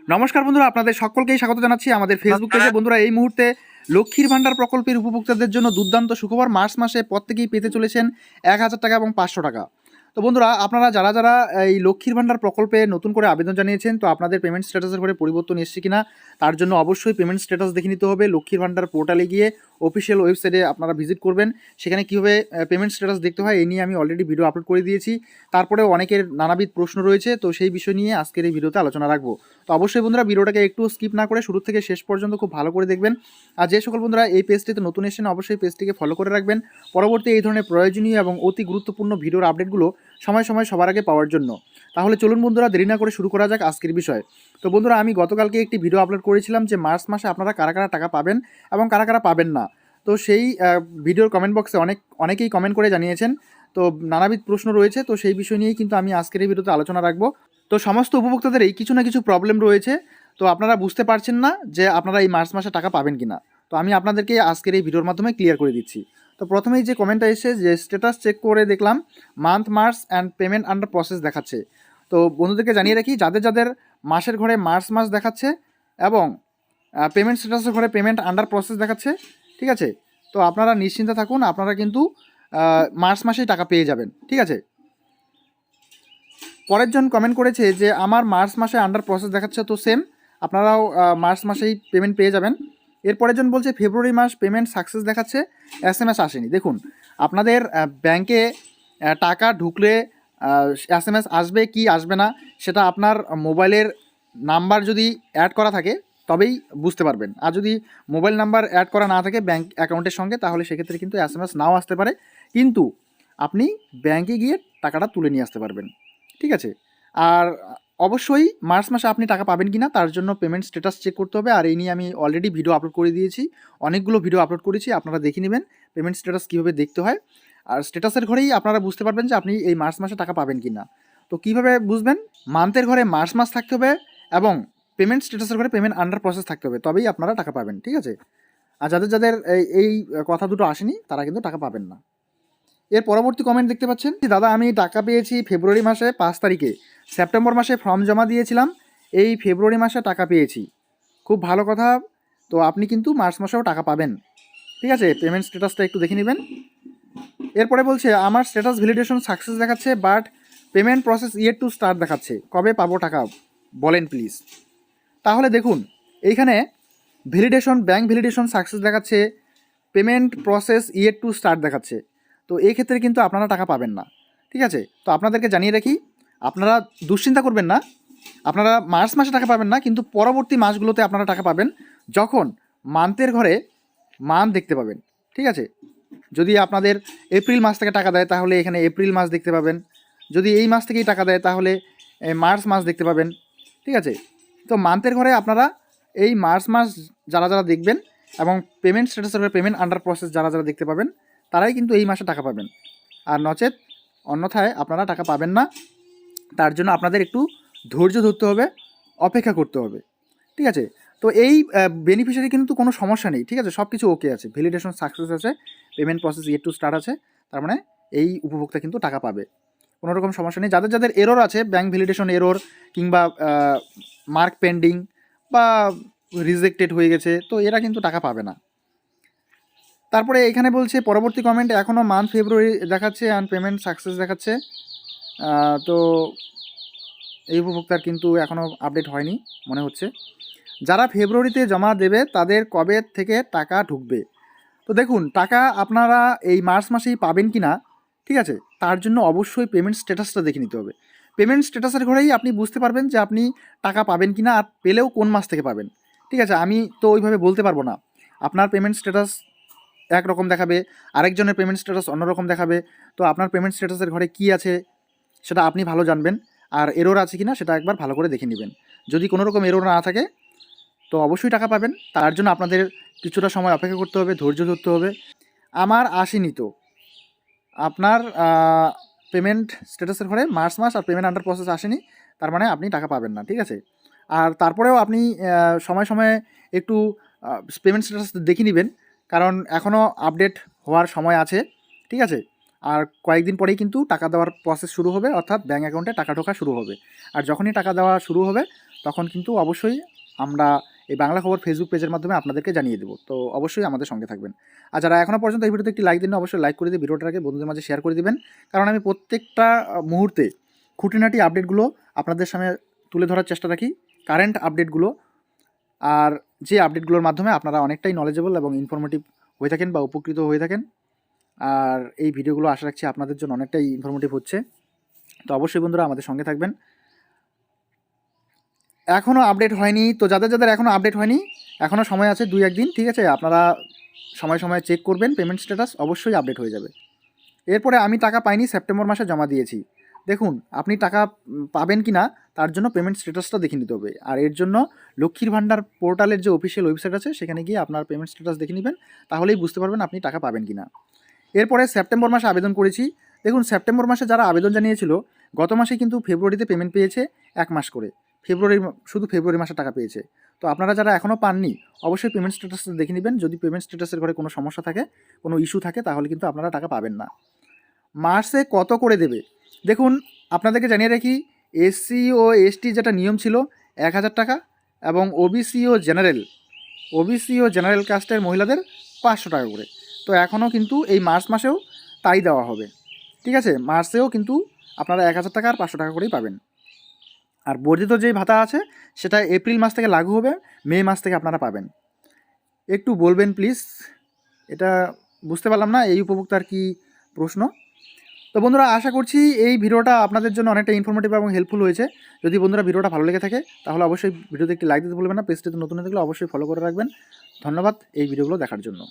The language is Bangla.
নমস্কার বন্ধুরা, আপনাদের সকলকেই স্বাগত জানাচ্ছি আমাদের ফেসবুক পেজে। বন্ধুরা, এই মুহূর্তে লক্ষ্মীর ভান্ডার প্রকল্পের উপভোক্তাদের জন্য দুর্দান্ত সুখবর। মার্চ মাসে প্রত্যেকেই পেতে চলেছেন ১,০০০ টাকা এবং ৫০০ টাকা। তো বন্ধুরা, আপনারা যারা যারা এই লক্ষ্মীর ভান্ডার প্রকল্পে নতুন করে আবেদন জানিয়েছেন, তো আপনাদের পেমেন্ট স্ট্যাটাসের ঘরে পরিবর্তন এসছে কিনা তার জন্য অবশ্যই পেমেন্ট স্ট্যাটাস দেখে নিতে হবে। লক্ষ্মীর ভান্ডার পোর্টালে গিয়ে অফিসিয়াল ওয়েবসাইটে আপনারা ভিজিট করবেন। সেখানে কীভাবে পেমেন্ট স্ট্যাটাস দেখতে হয় এই নিয়ে আমি অলরেডি ভিডিও আপলোড করে দিয়েছি। তারপরেও অনেকের নানাবিধ প্রশ্ন রয়েছে, তো সেই বিষয় নিয়ে আজকের এই ভিডিওতে আলোচনা রাখবো। তো অবশ্যই বন্ধুরা, ভিডিওটাকে একটু স্কিপ না করে শুরু থেকে শেষ পর্যন্ত খুব ভালো করে দেখবেন। আর যে সকল বন্ধুরা এই পেজটিতে নতুন এসেছেন, অবশ্যই পেজটিকে ফলো করে রাখবেন পরবর্তী এই ধরনের প্রয়োজনীয় এবং অতি গুরুত্বপূর্ণ ভিডিওর আপডেটগুলো সময় সময় সবার আগে পাওয়ার জন্য। তাহলে চলুন বন্ধুরা, দেরি না করে শুরু করা যাক আজকের বিষয়। তো বন্ধুরা, আমি গতকালকে একটি ভিডিও আপলোড করেছিলাম যে মার্চ মাসে আপনারা কারা কারা টাকা পাবেন এবং কারা কারা পাবেন না। তো সেই ভিডিওর কমেন্ট বক্সে অনেকেই কমেন্ট করে জানিয়েছেন। তো নানাবিধ প্রশ্ন রয়েছে, তো সেই বিষয় নিয়েই কিন্তু আমি আজকের এই ভিডিওতে আলোচনা রাখবো। তো সমস্ত উপভোক্তাদেরই কিছু না কিছু প্রবলেম রয়েছে, তো আপনারা বুঝতে পারছেন না যে আপনারা এই মার্চ মাসে টাকা পাবেন কিনা। তো আমি আপনাদেরকে আজকের এই ভিডিওর মাধ্যমে ক্লিয়ার করে দিচ্ছি। তো প্রথমেই যে কমেন্টটা এসেছে যে স্ট্যাটাস চেক করে দেখলাম month March and payment under process দেখাচ্ছে। তো বন্ধুদেরকে জানিয়ে রাখি, যাদের যাদের মাসের ঘরে মার্চ মাস দেখাচ্ছে এবং পেমেন্ট স্ট্যাটাসের ঘরে পেমেন্ট আন্ডার প্রসেস দেখাচ্ছে, ঠিক আছে, তো আপনারা নিশ্চিন্তে থাকুন, আপনারা কিন্তু মার্চ মাসেই টাকা পেয়ে যাবেন, ঠিক আছে। পরের জন কমেন্ট করেছে যে আমার মার্চ মাসে আন্ডার প্রসেস দেখাচ্ছে, তো সেম আপনারাও মার্চ মাসেই পেমেন্ট পেয়ে যাবেন। এরপরের জন বলছে ফেব্রুয়ারি মাস পেমেন্ট সাকসেস দেখাচ্ছে, SMS আসেনি। দেখুন, আপনাদের ব্যাংকে টাকা ঢুকলে SMS আসবে কি আসবে না সেটা আপনার মোবাইলের নাম্বার যদি অ্যাড করা থাকে তবেই বুঝতে পারবেন। আর যদি মোবাইল নাম্বার অ্যাড করা না থাকে ব্যাংক অ্যাকাউন্টের সঙ্গে, তাহলে সেক্ষেত্রে কিন্তু SMS নাও আসতে পারে, কিন্তু আপনি ব্যাংকে গিয়ে টাকাটা তুলে নিয়ে আসতে পারবেন, ঠিক আছে। আর অবশ্যই মার্চ মাসে আপনি টাকা পাবেন কি না তার জন্য পেমেন্ট স্ট্যাটাস চেক করতে হবে। আর এই নিয়ে আমি অলরেডি ভিডিও আপলোড করে দিয়েছি, অনেকগুলো ভিডিও আপলোড করেছি, আপনারা দেখে নেবেন পেমেন্ট স্ট্যাটাস কীভাবে দেখতে হয়। আর স্ট্যাটাসের ঘরেই আপনারা বুঝতে পারবেন যে আপনি এই মার্চ মাসে টাকা পাবেন কি না। তো কীভাবে বুঝবেন? মান্থের ঘরে মার্চ মাস থাকতে হবে এবং পেমেন্ট স্ট্যাটাসের ঘরে পেমেন্ট আন্ডার প্রসেস থাকতে হবে, তবেই আপনারা টাকা পাবেন, ঠিক আছে। আর যাদের যাদের এই কথা দুটো আসেনি তারা কিন্তু টাকা পাবেন না। এর পরবর্তী কমেন্ট দেখতে পাচ্ছেন, দাদা আমি টাকা পেয়েছি ফেব্রুয়ারি মাসে 5 তারিখে, সেপ্টেম্বর মাসে ফর্ম জমা দিয়েছিলাম, এই ফেব্রুয়ারি মাসে টাকা পেয়েছি। খুব ভালো কথা, তো আপনি কিন্তু মার্চ মাসেও টাকা পাবেন, ঠিক আছে। পেমেন্ট স্ট্যাটাসটা একটু দেখে নেবেন। এরপরে বলছে আমার স্ট্যাটাস ভ্যালিডেশন সাকসেস দেখাচ্ছে, but payment process yet to start দেখাচ্ছে, কবে পাবো টাকা বলেন প্লিজ। তাহলে দেখুন, এইখানে ভ্যালিডেশন ব্যাঙ্ক ভ্যালিডেশন সাকসেস দেখাচ্ছে, payment process yet to start দেখাচ্ছে, তো এই ক্ষেত্রে কিন্তু আপনারা টাকা পাবেন না, ঠিক আছে। তো আপনাদেরকে জানিয়ে রাখি, আপনারা দুশ্চিন্তা করবেন না, আপনারা মার্চ মাসে টাকা পাবেন না, কিন্তু পরবর্তী মাসগুলোতে আপনারা টাকা পাবেন যখন মান্থের ঘরে মান্থ দেখতে পাবেন, ঠিক আছে। যদি আপনাদের এপ্রিল মাস থেকে টাকা দেয় তাহলে এখানে এপ্রিল মাস দেখতে পাবেন, যদি এই মাস থেকেই টাকা দেয় তাহলে মার্চ মাস দেখতে পাবেন, ঠিক আছে। তো মান্থের ঘরে আপনারা এই মার্চ মাস যারা যারা দেখবেন এবং পেমেন্ট স্ট্যাটাসের পেমেন্ট আন্ডার প্রসেস যারা যারা দেখতে পাবেন তারাই কিন্তু এই মাসে টাকা পাবেন। আর নচেত অন্যথায় আপনারা টাকা পাবেন না। তার জন্য আপনাদের একটু ধৈর্য ধরতে হবে, অপেক্ষা করতে হবে, ঠিক আছে। তো এই বেনিফিশিয়ারি কিন্তু কোনো সমস্যা নেই, ঠিক আছে, সব কিছু ওকে আছে, ভ্যালিডেশন সাকসেস আছে, payment process yet to start আছে, তার মানে এই উপভোক্তা কিন্তু টাকা পাবে, কোনো রকম সমস্যা নেই। যাদের যাদের এরর আছে, ব্যাঙ্ক ভ্যালিডেশন এরর কিংবা মার্ক পেন্ডিং বা রিজেক্টেড হয়ে গেছে, তো এরা কিন্তু টাকা পাবে না। তারপরে এখানে বলছে পরবর্তী কমেন্ট, এখনও মান্থ ফেব্রুয়ারি দেখাচ্ছে অ্যান্ড পেমেন্ট সাকসেস দেখাচ্ছে, তো এই উপভোক্তার কিন্তু এখনও আপডেট হয়নি মনে হচ্ছে। যারা ফেব্রুয়ারিতে জমা দেবে তাদের কবে থেকে টাকা ঢুকবে? তো দেখুন, টাকা আপনারা এই মার্চ মাসেই পাবেন কি না, ঠিক আছে, তার জন্য অবশ্যই পেমেন্ট স্ট্যাটাসটা দেখে নিতে হবে। পেমেন্ট স্ট্যাটাসের ঘরেই আপনি বুঝতে পারবেন যে আপনি টাকা পাবেন কি না, আর পেলেও কোন মাস থেকে পাবেন, ঠিক আছে। আমি তো ওইভাবে বলতে পারবো না, আপনার পেমেন্ট স্ট্যাটাস একরকম দেখাবে, আরেকজনের পেমেন্ট স্ট্যাটাস অন্যরকম দেখাবে। তো আপনার পেমেন্ট স্ট্যাটাসের ঘরে কী আছে সেটা আপনি ভালো জানবেন, আর এরর আছে কি না সেটা একবার ভালো করে দেখে নেবেন। যদি কোনো রকম এরর না থাকে তো অবশ্যই টাকা পাবেন। তার জন্য আপনাদের কিছুটা সময় অপেক্ষা করতে হবে, ধৈর্য ধরতে হবে। আমার আসেনি, তো আপনার পেমেন্ট স্ট্যাটাসের ঘরে মার্চ মাস আর পেমেন্ট আন্ডার প্রসেস আসেনি, তার মানে আপনি টাকা পাবেন না, ঠিক আছে। আর তারপরেও আপনি সময় সময়ে একটু পেমেন্ট স্ট্যাটাস দেখে নেবেন, কারণ এখনও আপডেট হওয়ার সময় আছে, ঠিক আছে। আর কয়েকদিন পরেই কিন্তু টাকা দেওয়ার প্রসেস শুরু হবে, অর্থাৎ ব্যাঙ্ক অ্যাকাউন্টে টাকা ঢোকা শুরু হবে। আর যখনই টাকা দেওয়া শুরু হবে তখন কিন্তু অবশ্যই আমরা এই বাংলা খবর ফেসবুক পেজের মাধ্যমে আপনাদেরকে জানিয়ে দেবো। তো অবশ্যই আমাদের সঙ্গে থাকবেন। আর যারা এখনও পর্যন্ত এই ভিডিওতে একটি লাইক দিন, অবশ্যই লাইক করে দিয়ে ভিডিওটাকে বন্ধুদের মাঝে শেয়ার করে দিবেন, কারণ আমি প্রত্যেকটা মুহূর্তে খুঁটিনাটি আপডেটগুলো আপনাদের সামনে তুলে ধরার চেষ্টা রাখি, কারেন্ট আপডেটগুলো। আর যে আপডেটগুলোর মাধ্যমে আপনারা অনেকটাই নলেজেবল এবং ইনফরমেটিভ হয়ে থাকেন বা উপকৃত হয়ে থাকেন। আর এই ভিডিওগুলো আশা রাখছি আপনাদের জন্য অনেকটাই ইনফরমেটিভ হচ্ছে। তো অবশ্যই বন্ধুরা আমাদের সঙ্গে থাকবেন। এখনও আপডেট হয়নি, তো যাদের যাদের এখনও আপডেট হয়নি, এখনও সময় আছে 2-1 দিন, ঠিক আছে? আপনারা সময় সময় চেক করবেন, পেমেন্ট স্ট্যাটাস অবশ্যই আপডেট হয়ে যাবে। এরপরে আমি টাকা পাইনি, সেপ্টেম্বর মাসে জমা দিয়েছি। দেখুন, আপনি টাকা পাবেন কি না তার জন্য পেমেন্ট স্ট্যাটাসটা দেখে নিতে হবে। আর এর জন্য লক্ষ্মীর ভাণ্ডার পোর্টালের যে অফিসিয়াল ওয়েবসাইট আছে সেখানে গিয়ে আপনার পেমেন্ট স্ট্যাটাস দেখে নেবেন, তাহলেই বুঝতে পারবেন আপনি টাকা পাবেন কি না। এরপরে সেপ্টেম্বর মাসে আবেদন করেছি। দেখুন, সেপ্টেম্বর মাসে যারা আবেদন জানিয়েছিল গত মাসে কিন্তু ফেব্রুয়ারিতে পেমেন্ট পেয়েছে 1 মাস করে। শুধু ফেব্রুয়ারি মাসে টাকা পেয়েছে। তো আপনারা যারা এখনও পাননি অবশ্যই পেমেন্ট স্ট্যাটাসটা দেখে নেবেন। যদি পেমেন্ট স্ট্যাটাসের ঘরে কোনো সমস্যা থাকে, কোনো ইস্যু থাকে, তাহলে কিন্তু আপনারা টাকা পাবেন না। মার্চে কত করে দেবে? দেখুন, আপনাদেরকে জানিয়ে রাখি, এসসি ও এসটি যেটা নিয়ম ছিল 1000 টাকা, এবং ওবিসি ও জেনারেল কাস্টের মহিলাদের 500 টাকা করে। তো এখনও কিন্তু এই মার্চ মাসেও তাই দেওয়া হবে, ঠিক আছে? মার্চেও কিন্তু আপনারা 1000 টাকা আর 500 টাকা করেই পাবেন। আর বর্ধিত যে ভাতা আছে সেটা এপ্রিল মাস থেকে লাগু হবে, মে মাস থেকে আপনারা পাবেন। একটু বলবেন প্লিজ, এটা বুঝতে পারলাম না এই উপভোক্তার কি প্রশ্ন। তো বন্ধুরা, আশা করছি এই ভিডিওটা আপনাদের জন্য অনেকটা ইনফরমেটিভ এবং হেল্পফুল হয়েছে। যদি বন্ধুরা ভিডিওটা ভালো লেগে থাকে তাহলে অবশ্যই ভিডিওতে একটি লাইক দিতে ভুলবেন না। পেজটিতে নতুন হয়ে থাকলে অবশ্যই ফলো করে রাখবেন। ধন্যবাদ এই ভিডিওগুলো দেখার জন্য।